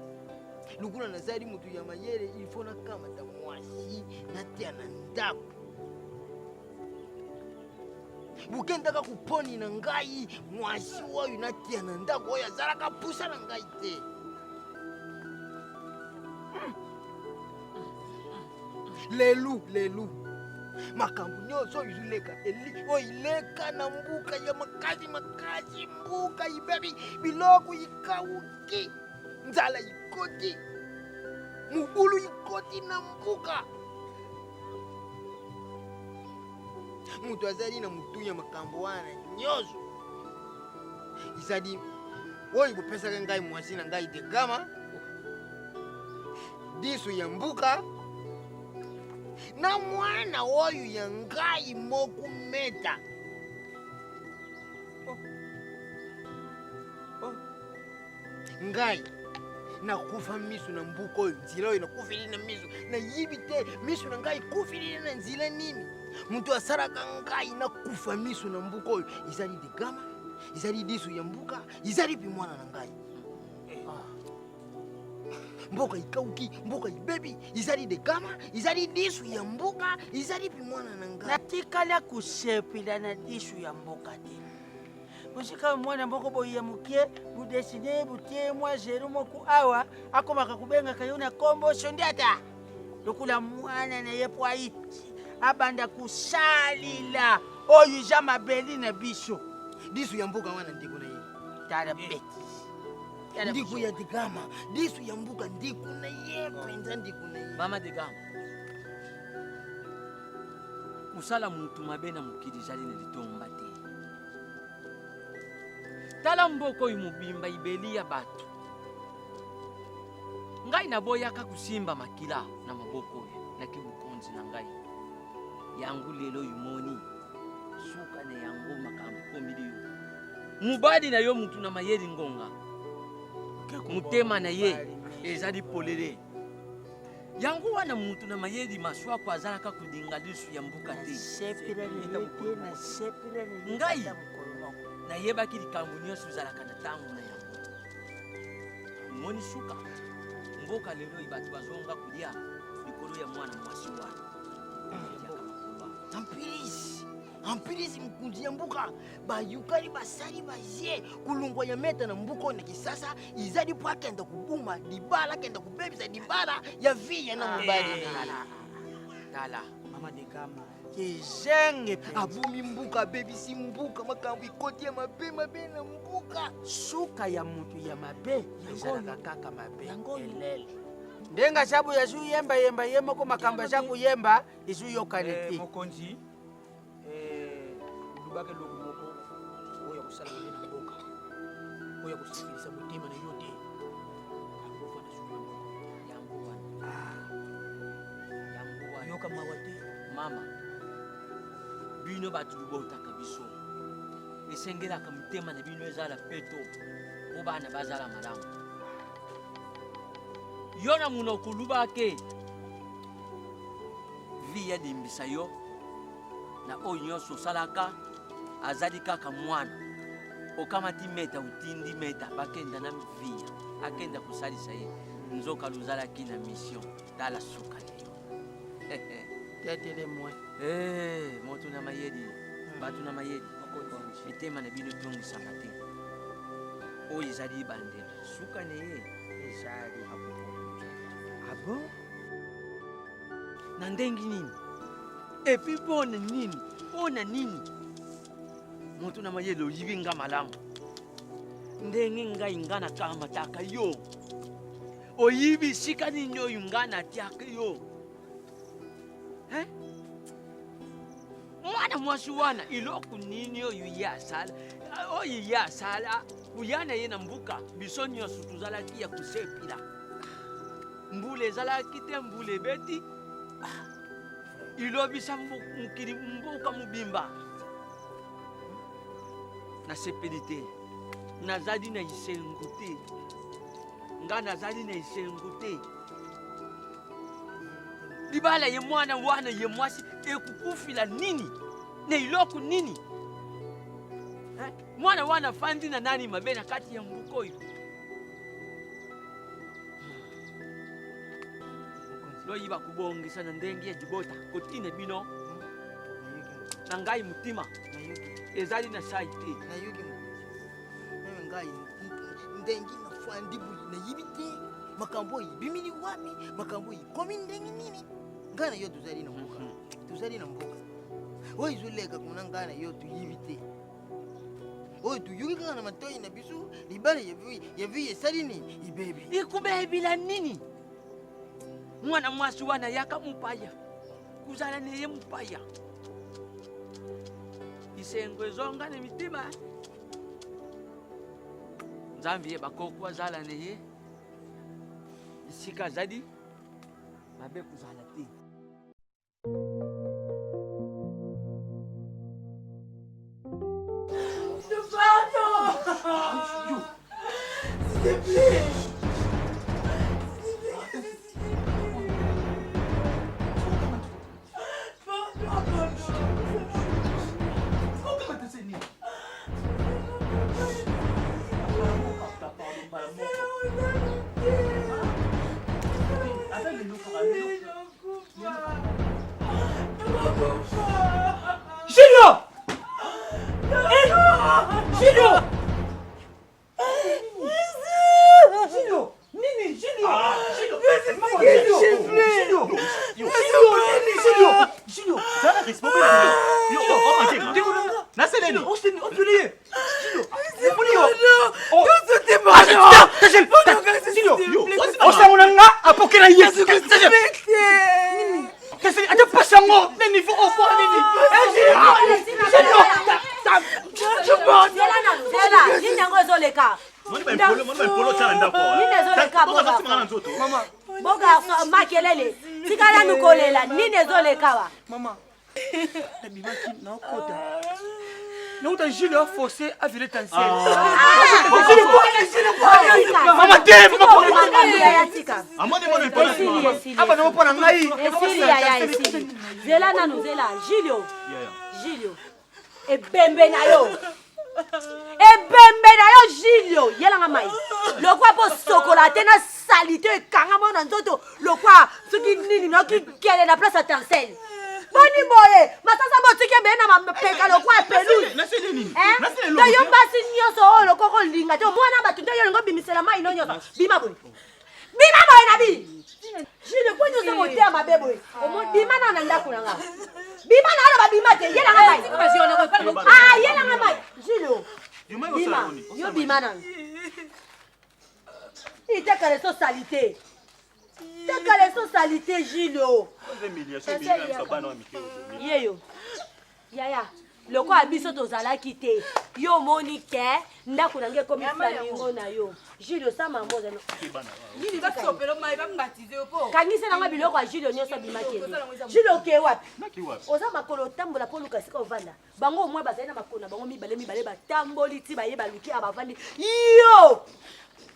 lukula nazali mutu ya mayele ilifo nakamata mwasi natia na ndako bukendaka kuponi na ngai mwasi oyo natia na ndako oyo azalaka pusa na ngai te lelu makambo nyonso oyo izuleka oyo ileka na mbuka ya makasi mbuka ibebi biloko ikauki nzala ikoti mubulu ikoti na mbuka mutu azali na mutunya makambo wana nyonso izali oyo bopesaka ngai mwasi na ngai dekama diso ya mbuka na mwana oyo ya ngai mokumeta ngai nakufa miso na mbuka oyo nzela oyo nakufili na miso nayibi te miso na ngai kufilile na nzela nini mutu asalaka ngai nakufa miso na mbuka oyo izali dekama izali diso ya mbuka izali pi mwana na ngai mboka ikauki mboka ibebi izali dekama izali disu ya mboka izali pi mwana na ngai natikala kusepela na disu ya mboka te musika mwana mboko boya mukie budesine butie mwa zero moku awa akomaka kubenga kayo na kombo sondata lokula mwana na yepo aiti abanda kusalila oyo ja mabeli na biso disu ya mboka wana ndiko na ye tala beti ndiku ya digama disu ya mbuka ndiku na ye penza ndiku na ye mama digama kusala muntu mabe na mukili zali nelitomba te tala mboko oyo mobimba ibeli ya bato ngai naboyaka kusimba makila na maboko oyo naki bukonzi na ngai yangu lelo yumoni suka na yango makambo komiliyo mubadi na yo mutu na mayeli ngonga mutema na ye ezali polele yango wana mutu na mayeli maswako azalaka kudinga lisu ya mbuka te ngai nayebaki likambo nyonso ezalaka na ntango na yango moni suka mboka lelo bato bazonga kulia likolo ya mwana mwasi wana ampilisi mkunzi ya mbuka bayukali basali bazie kulungwa ya meta na mbuka na kisasa izali po akenda kubuma dibala akenda kubebisa dibala ya viya na mubali tala mama dekama kizenge abumi mbuka abebisi mbuka makambo ikoti ya mabe na mbuka suka ya mutu ya mabe ezalaka kaka mabe elele ndenga sabu yasu yemba yemoko makambo sabu yemba isu yokaneti mokonzi lubake loku moko oyo kusala na mboka oyo kusifilisa mutima na yote akofa na suyo yango wana yoka mawate mama bino bato bibotaka biso esengelaka mutema na bino ezala peto po bana bazala malamu yo na munoko lubake vi yadimbisa yo na oyo nyonso osalaka azali kaka mwana okamati meta utindi meta bakenda na viya akenda kosalisa ye nzoka luzalaki na mission tala suka leyo tetele mwe moto na mayedi bato na mayedi mitema na bino etongisaka te oyo ezali bandelo suka na ye ezali akokolo. Abo na ndenge nini epi mpona nini moto na mayele oyibi nga malamu ndenge ngai nga nakamataka yo oyibi sika nini oyo nga natiaka yo mwana mwasi wana iloko nini oyo ye asala kuyana ye na mbuka biso nyonso tozalaki ya kosepela mbula ezalaki te mbula ebeti ilobisa mokili mboka mobimba nasepeli te nazali na isengo te nga nazali na isengo te libala ye mwana wana ye mwasi ekukufila nini na iloko nini mwana wana fandi na nani mabe na kati ya mbuka oyo loyiba kubongisa na ndenge ya dibota kotina bino na ngai mutima ezali na sai te ngai ndenge nafandi buli nayibi te makambo oyo bimini wapi makambo oyo komi ndenge nini ngai na yo tozali na mboka oyo ezoleka kuna ngai na yo toyibi te oyo toyoki kaka na matoi na biso libala yavi esali nini ibebi ikubebila nini mwana mwasi wana yaka mupaya kuzala neye mupaya isengo ezonga na mitima nzambi ye bakoko azala neye isika azali mabe kuzala te S'il te plaît. Julio! Julio! Julio! Nini, Julio! Julio! Ça va responder. Yo, oh my God. Naseleni. On se lie. Osangonanga apokela Yesu Kristo. Kasi ata pasango na niveau au point nini. Zela, nini yango ezoleka? Mama, boga makelele. Tikala nukolela, nini ezoleka wa? Mama. Nabimaki na okota. Nauta Julio a forcé à virer ta sœur. Mama te, Zela nanu zela, Julio. Ebembe na yo. Julio, yelanga mai. Lokwa po sokolate na salite kanga mona nzoto. Lokwa soki nini no ki kele na place à Tarsel. Boni boye, masasa motike bena mapeka lokwa peluze. Nasele nini? To yo basi nyoso o lokoko linga to mwana batunde yo ngo bimisela mai no nyoso. Bima boye na bi. Julio ko nyoso motea mabebo. Omo bima na ndako nanga. Bima na ala babima te yela nga mai. Ah yela nga mai. Julio. Bima. Yo bima na. Ite kale so salite. Tekale so salite Julio. Yeyo. Yaya. Loko abiso tozalaki te. Yo monike ndako nange komi flamingo na yo. Julio sama mboza no. Nini basopelo mai bambatize opo. Kangise nanga biloko ya Julio nyoso bimakeli. Julio ke wapi? Oza makolo tambola po luka sika ovanda. Bango mwa bazali na makona bango mibale batamboli ti bayeba luki abavandi. Yo!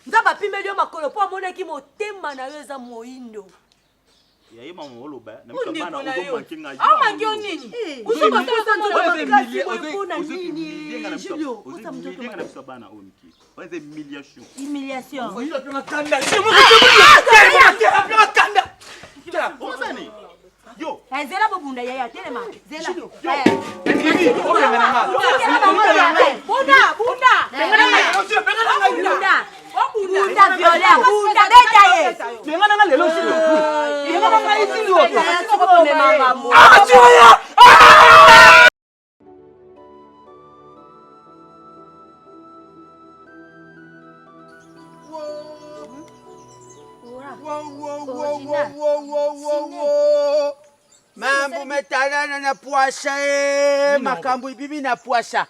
Nzaba pimeli yo makolo po amonaki motema na yo eza moindo. Ya yema moloba na mkambana uzo mankinga. Ah mangio nini? Uzo makosa ndo makasi mpona nini? Julio, uzo mjenga na msabana oniki. Waze humiliation. Humiliation. Oyo pe makanda. Ozani. Yo. Zela bobunda yaya telema. Zela. Bunda. Mambo metalana na puasha makambo ibibi na puasha.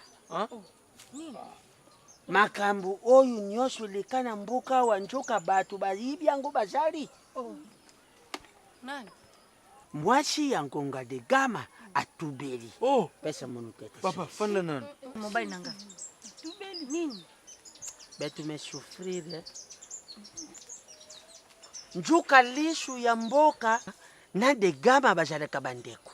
Makambo oyo nyosho lekana mbuka wanjoka batu balibi yango bazali. Nani? Mwashi ya Ngonga de Gama atubeli. Pesa munu kete. Papa, fanda nani? Mobile nanga. Tubeli nini? Betu mesufrire. Njuka lishu ya mboka na de Gama bajaleka bandeko.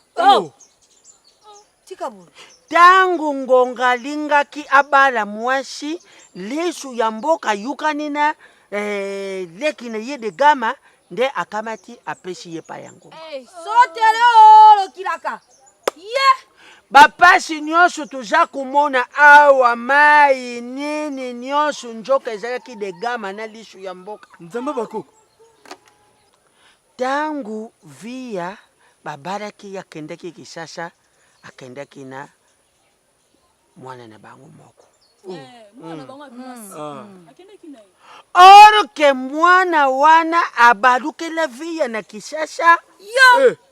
Tikabu. Tangu Ngonga lingaki abala mwashi lishu ya mboka yukanina lekina ye de Gama nde akamati apeshi ye pa yango. Sotele lo kilaka. Bapasi nyonso tuza kumona awa mai nini nyonso njoka ezalaki de Gama na lishu ya mboka. Nzamba bakoko. Tangu via babaraki yakendaki Kisasa akendaki na mwana na bango moko. Mwana bango akendaki na Orke mwana wana abaruke la via na Kisasa.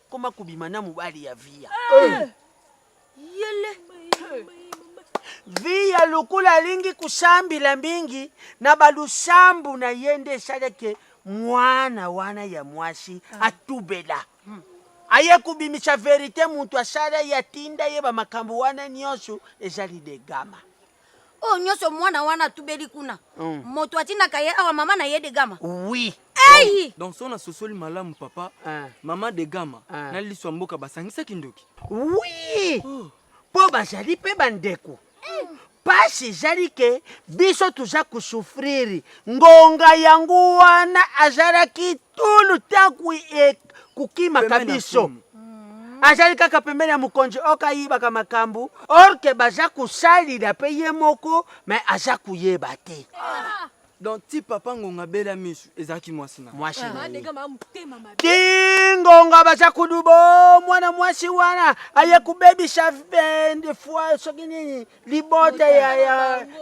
Koma kubimana mubali ya via. Yele. Via lukula lingi kusambila mbingi na balusambu na yende sadeke mwana wana ya mwashi atubela. Aye kubimisha verite muntu asara ya tinda yeba makambu wana nyosho ezali de Gama. Nyoso mwana wana atubeli kuna. Moto atina kaye awa mama na ye de Gama. Oui. Donc son asosoli malamu papa, mama de Gama na liswa mboka basangisa kindoki. Oui. Po bazali pe bandeko. Pasi zali ke biso tuza kusufriri. Ngonga yangu wana azaraki tulu taku kukima kabiso. Azali kaka pembeni ya mukonji oka iba kama kambu. Orke baza kusali da pe ye moko me aza kuyeba te. Donc ti papa Ngonga bela misu ezaki mwasina. Mwasina. Tingonga baza kudubo mwana mwasi wana aye kubebisha vende fwa soki nini libote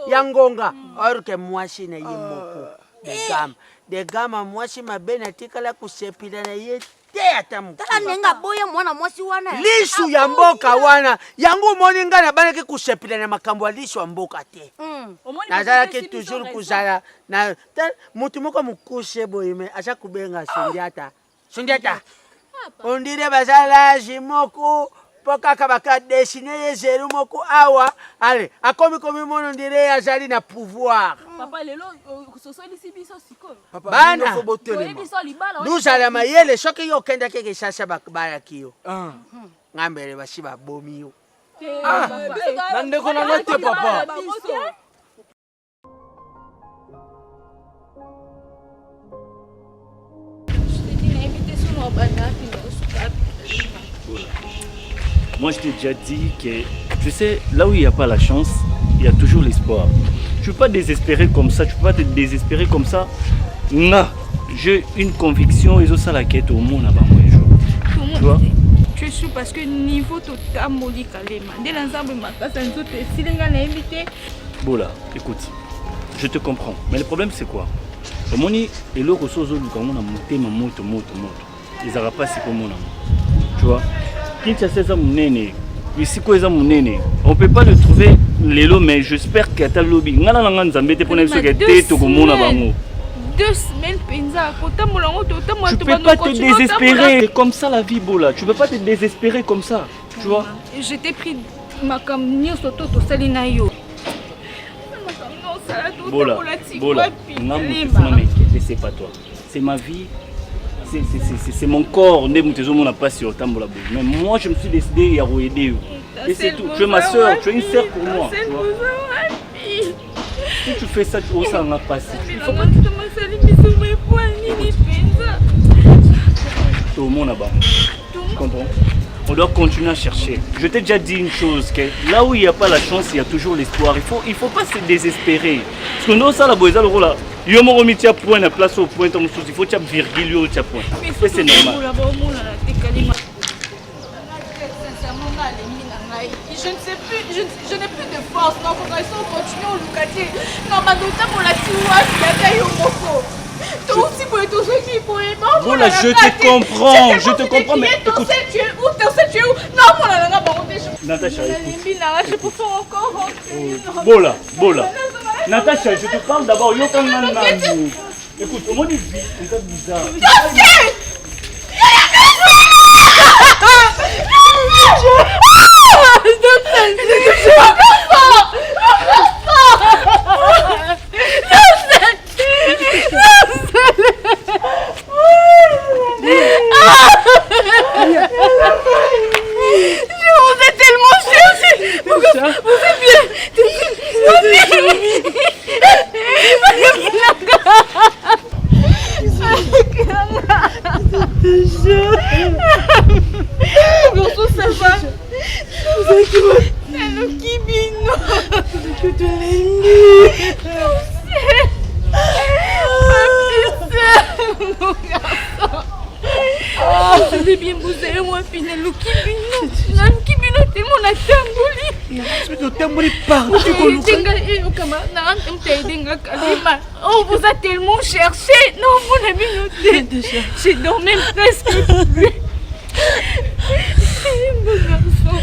ya Ngonga. Orke mwasi na ye moko. De Gama mwasi mabena tikala kusepila na ye te atamu. Tala nenga boye mwana mwasi wana. Lishu ya mboka wana. Yangu moni ngana banaki kusepila na makambo ya lishu ya mboka te. Nazala ki toujours kuzala na mutu moko mukushe boyime acha kubenga Sundiata. Sundiata. Ondire bazala jimoku poka kabaka dessine yezeru moku awa. Allez, akomi komi mono ndire azali na pouvoir. Papa lelo sosoli sibiso siko. Bana. Nous allons mayele soki yo kenda keke sasa bakbara kiyo. Ngambere bashiba bomi yo. Nandeko na note papa. Moi, je t'ai déjà dit que, tu sais, là où il n'y a pas la chance, il y a toujours l'espoir. Tu ne peux pas désespérer comme ça, tu ne peux pas te désespérer comme ça. Non, j'ai une conviction, ils ont ça la quête au monde là-bas, moi, tu vois? Tu es sûr parce que niveau total, Moli Kalema, dès l'ensemble, ma classe, un autre, si les gars invité. Bola, écoute, je te comprends, mais le problème c'est quoi? Au moment où il y a des choses qui ont monté, ils n'auront pas si comme moi. Tu vois? On ne peut pas le trouver l'élo, mais j'espère qu'il y a un lobby. 2 semaines, tu peux pas te désespérer. C'est comme ça la vie, Bola. Tu peux pas te désespérer comme ça. Tu vois? Je t'ai pris ma camion soto to salinayo. Bola, c'est pas toi. C'est ma vie. C'est mon corps, mais moi je me suis décidé à aider. Et c'est tout. Tu es ma soeur, tu es une soeur pour moi. Tu vois? Si tu fais ça, tu ne vas pas passer. Il faut pas. Tout le monde là-bas. Tu comprends? On doit continuer à chercher. Je t'ai déjà dit une chose, que là où il n'y a pas la chance, il y a toujours l'espoir. Il faut pas se désespérer. Parce que nous, ça, la boisa, le rôle là. Yo moko mitia point na place au point ton souci faut tia virgule yo tia point. Et c'est normal. Je ne sais plus, je n'ai plus de force. Non, faut qu'on continue au Lucatier. Non, ma nota pour la tiwa, il y a eu au moko. Toi aussi, pour tout ce qui pour les morts. Voilà, je te comprends, mais écoute. Où t'es où? Non, mon la langue, par contre, Natacha, écoute. Je peux encore rentrer. Bola. Natacha, je te parle d'abord. Yo quand même. Écoute, au moins du vie, c'est bizarre. vous ai tellement cherché. Vous êtes bien bousé, moi, finalement, Kibino, tellement on a tamboli. On vous a tellement cherché. Non, mon ami, j'ai dormi presque plus. Mon garçon.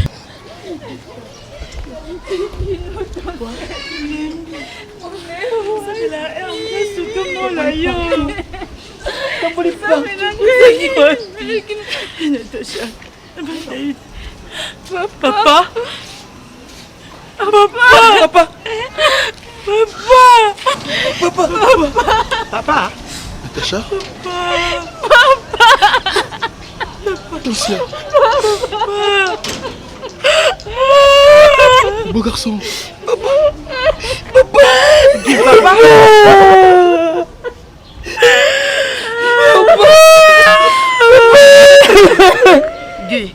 Papa. Natacha. Beau garçon. Guy.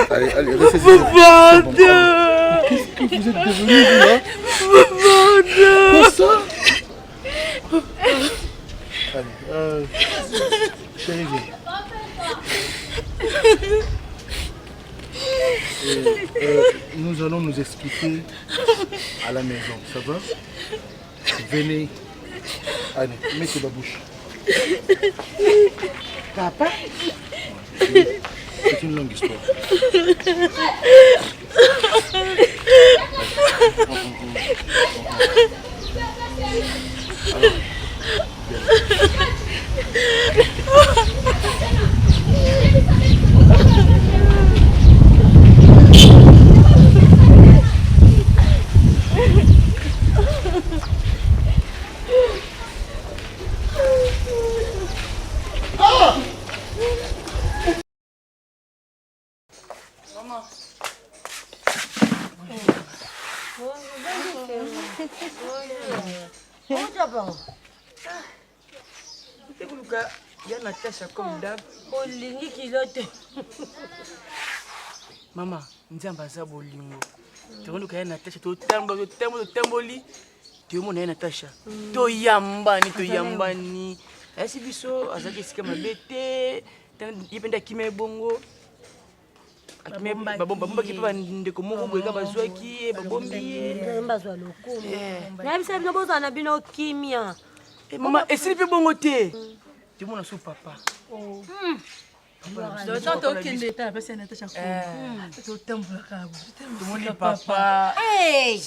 Allez, restez ici. Qu'est-ce que vous êtes devenu, vous, là? Quoi ça? Allez, chérie, nous allons nous expliquer à la maison, ça va? Venez. Allez, mettez la bouche. Papa? C'est une longue histoire. Alors, ya Natacha comme d'hab. Olingi kilote. Mama, nzamba aza bolingo. Tokonuka ya Natacha totamboli. Tomona ya Natacha. Toyambani. Asi biso azaki esika mabe te. Ye mpe nde akima ebongo. Babombaki mpe bandeko moko boyeka bazwaki ye babombi ye. Bazwa lokumu. Nayebisa bino bozwa na bino kimia. Mama, esili mpe bongo te. Tomona so papa. Papa. Hey!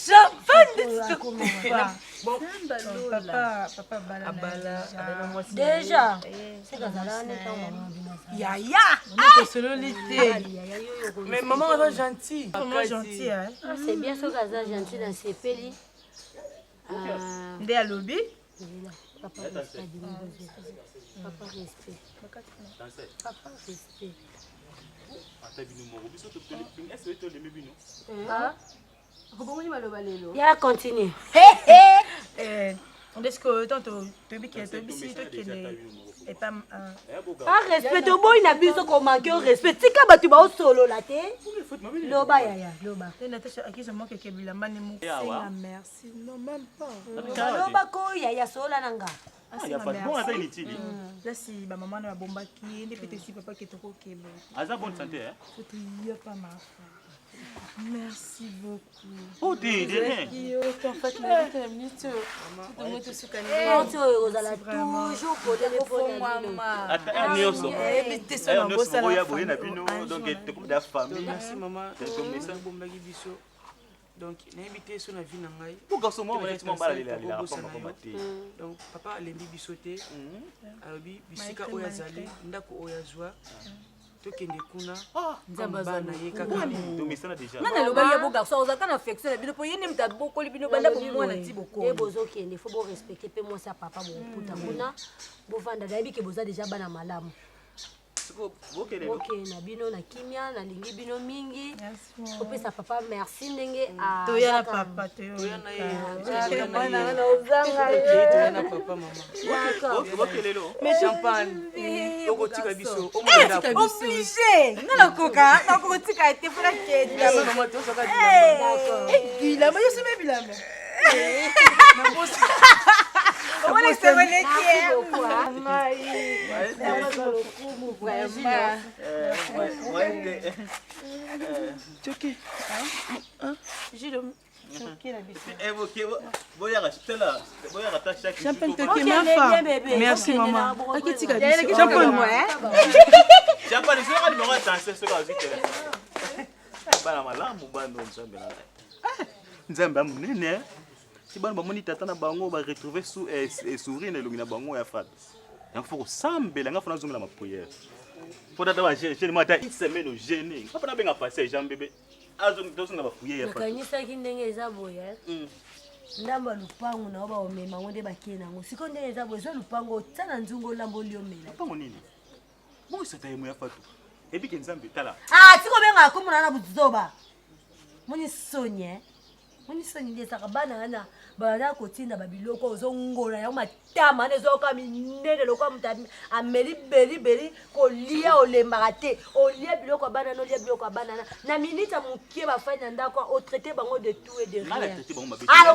Déjà. Yaya. Mais maman est gentille. Maman gentille. C'est bien ce qu'elle est gentille dans ses pays. Ndé à lobby. Papa respect. Papa respect. Papa respect. Ya continue. Est-ce que tantôt tu veux qu'il y ait et pas respect au boy na biso ko manquer respect tika batu ba solo la te loba ya loba Natacha akisa moi que bilamba ne mo merci non même pas loba ko ya sola nanga il y a pas de bon à inutile là si ba maman na bomba qui ne peut si papa qui te kokelo aza bonne santé hein faut y a pas ma merci beaucoup. Oh, t'es rien. En fait, la vie est minute. Tout le monde te soutient. Tu es toujours pour téléphoner. Attends, Nioso. Nioso, boya boya na bino. Donc, tu comme da famille. Merci maman. Comme ça, bomba qui biso. Donc, n'invité sur la vie nangai. Pour garçon moi, honnêtement, bala la donc, papa lembi bisoté. Abi bisika oyazali, ndako oyazwa. Tokende kuna nzambazana yekaka tomisana déjà nana loba ya bo garçon ozaka na affection bino po yene mta bokoli bino banda bo mwana ti boko e bozo kende faut bo respecter pe moi sa papa bo puta kuna bo vanda dabi ke boza déjà bana malamu ok na bino na kimia na lingi bino mingi opesa papa merci ndenge to ya papa to ya na ye na ozanga na papa mama ok lelo mais champagne okotika biso omona obligé ngala koka na kotika ete fura kete mama to soka d'accord bila mais je suis bila mais on est c'est vrai qui merci maman. Si bana bamoni tata na bango ba retrouver sous sourire na lungina bango ya fat. Donc faut sambela nga fona zongela ma prière. Faut tata ba gêner mata une semaine au gêner. Papa na benga passer Jean bébé. Azo ndoso nga ba fouiller ya fat. Kanisa kindenge ezaboya. Ndamba lupango na oba omema ngonde bakena ngo. Siko ndenge ezaboya zo lupango tsana nzungo lambo liomela. Lupango nini? Mo sata yemo ya fatu. Ebi kenzambe tala. Siko benga komona na buzoba. Moni sonye. Moni sonye ndesa kabana na bana kotinda babiloko ozongola ya matama nezoka minene lokwa mutami ameli beri kolia olemaka te olia biloko bana no lia biloko bana na minita mukie bafanya ndako o traiter bango de tout et de rien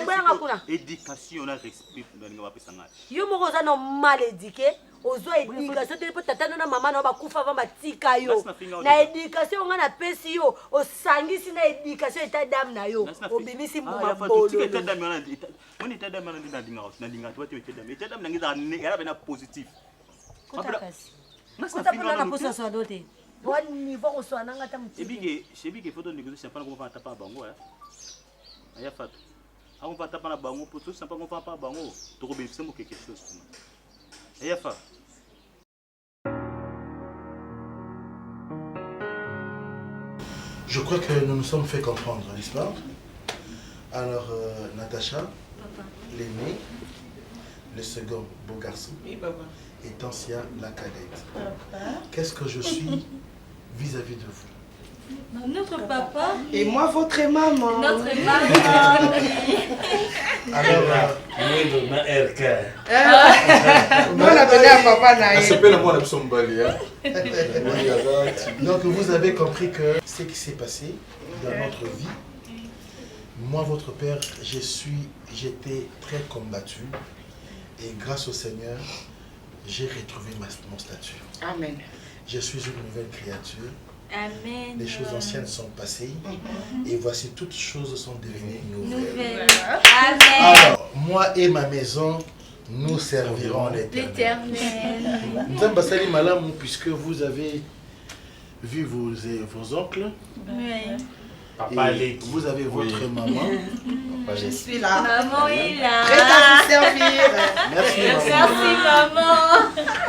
ngwenga kuna éducation na respect ndinga bapesa ngati yo moko za no mal éduqué ozwa éducation te po tata na mama na bakufa va batika yo na éducation nga na pesi yo osangisi na éducation eta dame na yo obimisi mabolo moni tada mana ndinga tu ati tada ndinga ngara bena positif nasa finga na posa so dote bon niveau so nanga ta mutiki ebike photo négocier champagne ko fa tapa bango aya fat on va tapa na bango pour tout champagne ko fa bango to ko bénéficier mo quelque chose aya fa. Je crois que nous nous sommes fait comprendre, n'est-ce pas? Alors, Natacha, l'aîné, le second beau garçon, et Tancia, la cadette. Qu'est-ce que je suis vis-à-vis de vous? Notre papa. Et moi, votre maman. Notre maman. Alors, ma RK. Moi, on a donné à papa Naïe. Ça s'appelle moi, la Sombali. Donc, vous avez compris que ce qui s'est passé dans notre vie, moi, votre père, j'étais très combattu. Et grâce au Seigneur, j'ai retrouvé mon statut. Amen. Je suis une nouvelle créature. Amen. Les choses anciennes sont passées. Et voici, toutes choses sont devenues nouvelles. Amen. Alors, moi et ma maison, nous servirons l'Éternel. Nous sommes passés malam puisque vous avez vu vos oncles. Oui. Papa et vous avez votre maman. Je suis là. Maman est là. Prête à vous servir. Merci maman. Merci maman.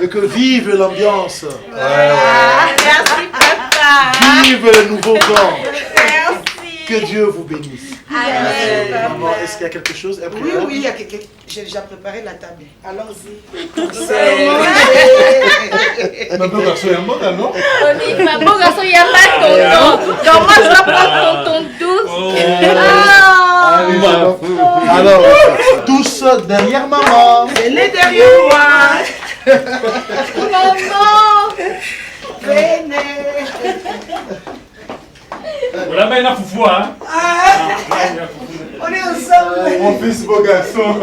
Et que vive l'ambiance. Merci papa. Vive le nouveau camp. Merci. Que Dieu vous bénisse. Amen. Maman, est-ce qu'il y a quelque chose? Oui, il y a quelque chose. J'ai déjà préparé la table. Allons-y. Ma beau garçon, il y a un bon, non? Ma beau garçon, il n'y a pas tonton. Donc moi, je dois prendre tonton douce. Alors, tous derrière maman. Venez derrière moi. Maman. Venez. Voilà, ben, il y a foufou, hein. On est ensemble. Mon fils, beau garçon.